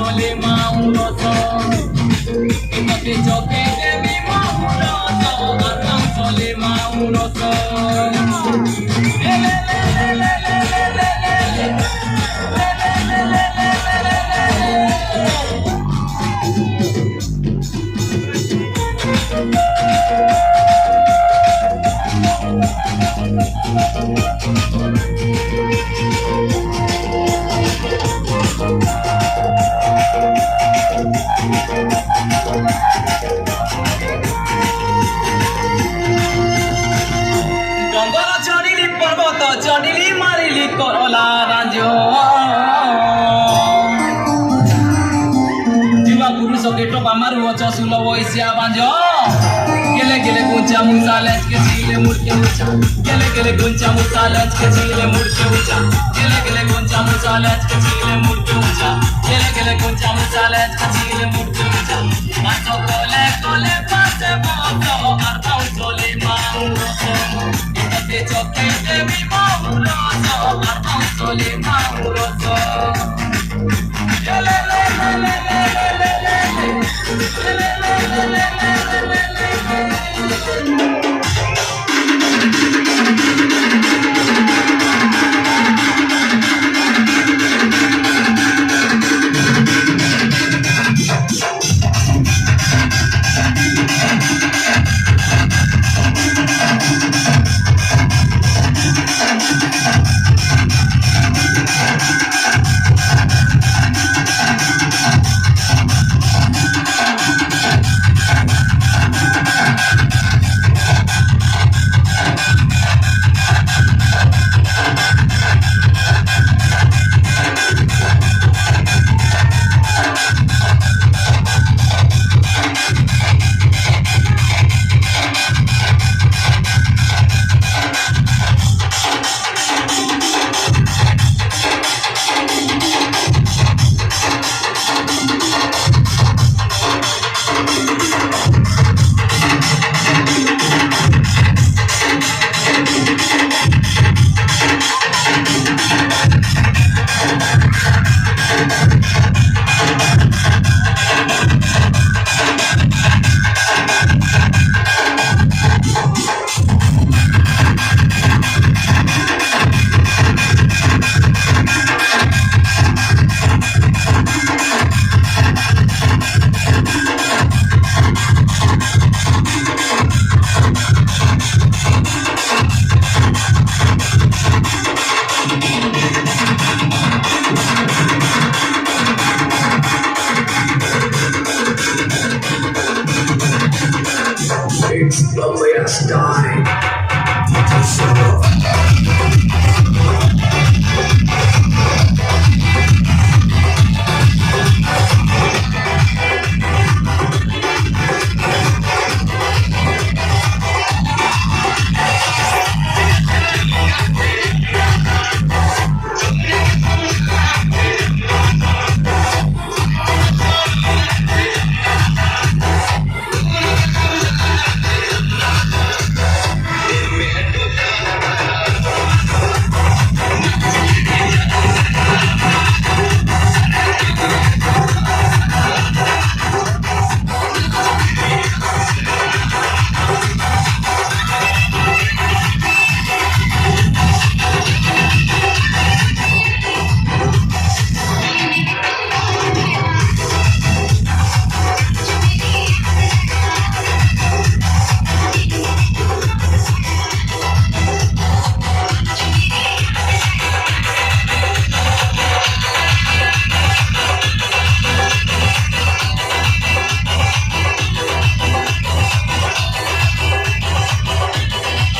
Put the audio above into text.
sole mauroso. Itote choke devi mauroso, arang sole mauroso. Gongoro chadili parvata chadili marili korola rajo. Jiwa guru soketo pamaru ocho sulo voisia banjo. Gele gele guncha musa lech ke chile murke ucha. Gele gele guncha musa lech ke chile murke ucha. Gele gele guncha musa lech ke chile murke ucha. Gele gele guncha musa lech ke chile murke ucha. Macho kole kole pase boto arpau sole mauroso. Itote choke devi mauroso arpau sole mauroso. Gele le le le le le le le le le It's the last time.